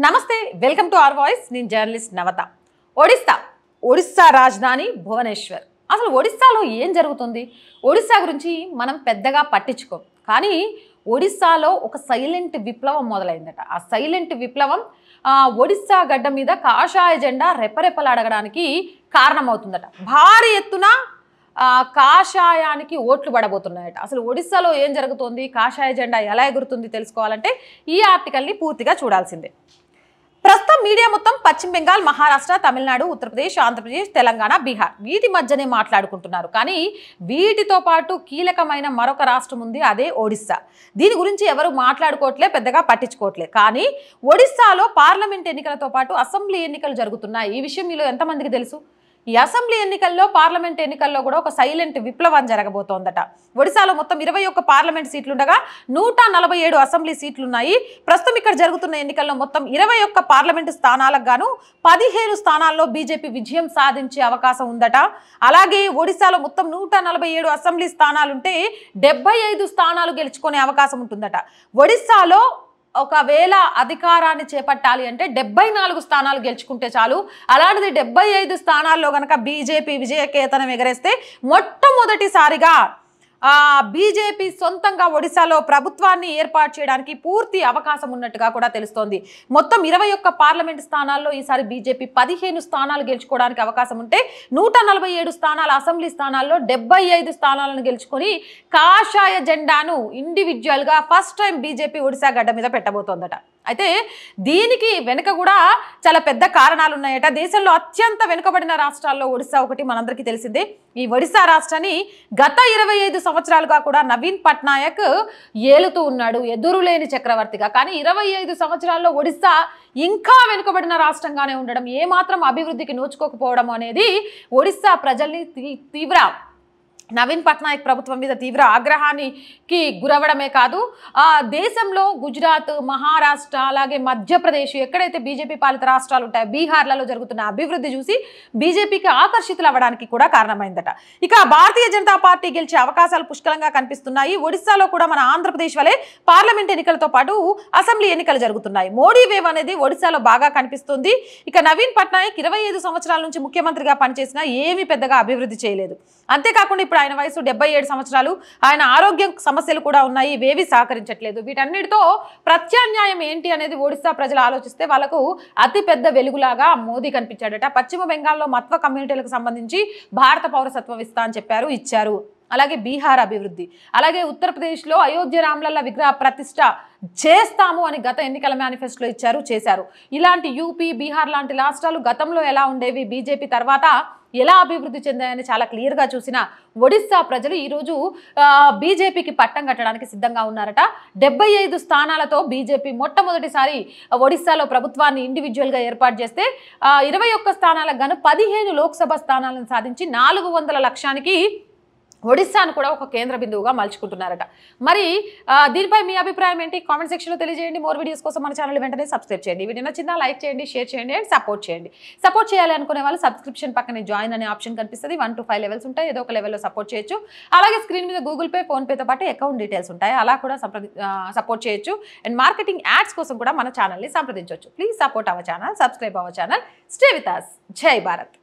నమస్తే welcome to our voice నేను journalist నవత ఒడిస్సా రాజధాని భువనేశ్వర్ అసలు ఒడిస్సాలో ఏం జరుగుతుంది ఒడిస్సా గురించి మనం పెద్దగా పట్టించుకోం కానీ ఒడిస్సాలో ఒక సైలెంట్ విప్లవం మొదలైందట ఆ సైలెంట్ విప్లవం ఒడిస్సా గడ్డ మీద కాషాయ జెండా రెపరెపలాడడానికి కారణమవుతుందట భారీ ఎత్తున కాషాయానికి ఓట్లు పడబోతున్నాయట అసలు ఒడిస్సాలో ఏం జరుగుతుంది కాషాయ జెండా ఎలా ఎగురుతుంది తెలుసుకోవాలంటే ఈ ఆర్టికల్ని పూర్తిగా చూడాల్సిందే ప్రస్తుతం మీడియా మొత్తం పశ్చిమ బెంగాల్ మహారాష్ట్ర తమిళనాడు ఉత్తరప్రదేశ్ ఆంధ్రప్రదేశ్ తెలంగాణ బీహార్ వీటి మధ్యనే మాట్లాడుకుంటున్నారు కానీ వీటితో పాటు కీలకమైన మరొక రాష్ట్రం ఉంది అదే ఒడిస్సా దీని గురించి ఎవరు మాట్లాడుకోవట్లే పెద్దగా పట్టించుకోవట్లే కానీ ఒడిస్సాలో పార్లమెంట్ ఎన్నికలతో పాటు అసెంబ్లీ ఎన్నికలు జరుగుతున్నాయి ఈ విషయం మీలో ఎంతమందికి తెలుసు ఈ అసెంబ్లీ ఎన్నికల్లో పార్లమెంట్ ఎన్నికల్లో కూడా ఒక సైలెంట్ విప్లవం జరగబోతోందట ఒడిశాలో మొత్తం 21 పార్లమెంట్ సీట్లు ఉండగా 147 అసెంబ్లీ సీట్లు ఉన్నాయి ప్రస్తుతం ఇక్కడ జరుగుతున్న ఎన్నికల్లో మొత్తం 21 పార్లమెంటు స్థానాలకు గాను 15 స్థానాల్లో బీజేపీ విజయం సాధించే అవకాశం ఉందట అలాగే ఒడిశాలో మొత్తం 147 అసెంబ్లీ స్థానాలుంటే 75 స్థానాలు గెలుచుకునే అవకాశం ఉంటుందట ఒడిశాలో ఒకవేళ అధికారాన్ని చేపట్టాలి అంటే 74 స్థానాలు గెలుచుకుంటే చాలు అలాంటిది 75 స్థానాల్లో గనక బీజేపీ విజయకేతనం ఎగరేస్తే మొట్టమొదటిసారిగా బీజేపీ సొంతంగా ఒడిశాలో ప్రభుత్వాన్ని ఏర్పాటు చేయడానికి పూర్తి అవకాశం ఉన్నట్టుగా కూడా తెలుస్తోంది మొత్తం 21 పార్లమెంట్ స్థానాల్లో ఈసారి బీజేపీ 15 స్థానాలు గెలుచుకోవడానికి అవకాశం ఉంటే 147 స్థానాల అసెంబ్లీ స్థానాల్లో 75 స్థానాలను గెలుచుకొని కాషాయ జెండాను ఇండివిజువల్గా ఫస్ట్ టైం బీజేపీ ఒడిశా గడ్డ మీద పెట్టబోతోందట అయితే దీనికి వెనుక కూడా చాలా పెద్ద కారణాలు ఉన్నాయట దేశంలో అత్యంత వెనుకబడిన రాష్ట్రాల్లో ఒడిశా ఒకటి మనందరికీ తెలిసిందే ఈ ఒడిశా రాష్ట్రాన్ని గత 25 సంవత్సరాలుగా కూడా నవీన్ పట్నాయక్ ఏలుతూ ఉన్నాడు ఎదురులేని చక్రవర్తిగా కానీ 25 సంవత్సరాల్లో ఒడిశా ఇంకా వెనుకబడిన రాష్ట్రంగానే ఉండడం ఏమాత్రం అభివృద్ధికి నోచుకోకపోవడం అనేది ఒడిశా ప్రజల్ని తీవ్ర నవీన్ పట్నాయక్ ప్రభుత్వం మీద తీవ్ర ఆగ్రహానికి గురవడమే కాదు దేశంలో గుజరాత్ మహారాష్ట్ర అలాగే మధ్యప్రదేశ్ ఎక్కడైతే బీజేపీ పాలిత రాష్ట్రాలు ఉంటాయో బీహార్లలో జరుగుతున్న అభివృద్ధి చూసి బీజేపీకి ఆకర్షితులు అవ్వడానికి కూడా కారణమైందట ఇక భారతీయ జనతా పార్టీ గెలిచే అవకాశాలు పుష్కలంగా కనిపిస్తున్నాయి ఒడిశాలో కూడా మన ఆంధ్రప్రదేశ్ వలె పార్లమెంట్ ఎన్నికలతో పాటు అసెంబ్లీ ఎన్నికలు జరుగుతున్నాయి మోడీ వేవ్ అనేది ఒడిశాలో బాగా కనిపిస్తుంది ఇక నవీన్ పట్నాయక్ 25 సంవత్సరాల నుంచి ముఖ్యమంత్రిగా పనిచేసినా ఏమీ పెద్దగా అభివృద్ధి చేయలేదు అంతేకాకుండా ఇప్పుడు ఆయన వయసు 77 సంవత్సరాలు ఆయన ఆరోగ్య సమస్యలు కూడా ఉన్నాయి ఇవేవి సహకరించట్లేదు వీటన్నిటితో ప్రత్యామ్నాయం ఏంటి అనేది ఒడిశా ప్రజలు ఆలోచిస్తే వాళ్ళకు అతి పెద్ద వెలుగులాగా మోదీ కనిపించాడట పశ్చిమ బెంగాల్లో మత్వ కమ్యూనిటీలకు సంబంధించి భారత పౌరసత్వం ఇస్తా అని చెప్పారు ఇచ్చారు అలాగే బీహార్ అభివృద్ధి అలాగే ఉత్తరప్రదేశ్లో అయోధ్య రామ్లల్ల విగ్రహ ప్రతిష్ట చేస్తాము అని గత ఎన్నికల మేనిఫెస్టోలో ఇచ్చారు చేశారు ఇలాంటి యూపీ బీహార్ లాంటి రాష్ట్రాలు గతంలో ఎలా ఉండేవి బీజేపీ తర్వాత ఎలా అభివృద్ధి చెందాయని చాలా క్లియర్గా చూసిన ఒడిశా ప్రజలు ఈరోజు బీజేపీకి పట్టం కట్టడానికి సిద్ధంగా ఉన్నారట 75 స్థానాలతో బీజేపీ మొట్టమొదటిసారి ఒడిశాలో ప్రభుత్వాన్ని ఇండివిజువల్గా ఏర్పాటు చేస్తే 21 స్థానాలకు గాను 15 లోక్సభ స్థానాలను సాధించి 400 లక్షానికి ఒడిశాను కూడా ఒక కేంద్ర బిందువుగా మలుచుకుంటున్నారట మరి దీనిపై మీ అభిప్రాయం ఏంటి కామెంట్ సెక్షన్లో తెలియజేయండి మోర్ వీడియోస్ కోసం మన ఛానల్ వెంటనే సబ్స్క్రైబ్ చేయండి వీడియో నచ్చిందా లైక్ చేయండి షేర్ చేయండి అండ్ సపోర్ట్ చేయాలి అనుకునే వాళ్ళు సబ్స్క్రిప్షన్ పక్కనే జాయిన్ అనే ఆప్షన్ కనిపిస్తుంది 1 to 5 లెవెల్స్ ఉంటాయి ఏదో ఒక లెవెల్లో సపోర్ట్ చేయొచ్చు అలాగే స్క్రీన్ మీద గూగుల్ పే ఫోన్ పేతో పాటు అకౌంట్ డీటెయిల్స్ ఉంటాయి అలా కూడా సపోర్ట్ చేయొచ్చు అండ్ మార్కెటింగ్ యాడ్స్ కోసం కూడా మన ఛానల్ని సంప్రదించవచ్చు please support our channel subscribe our channel stay with us జై భారత్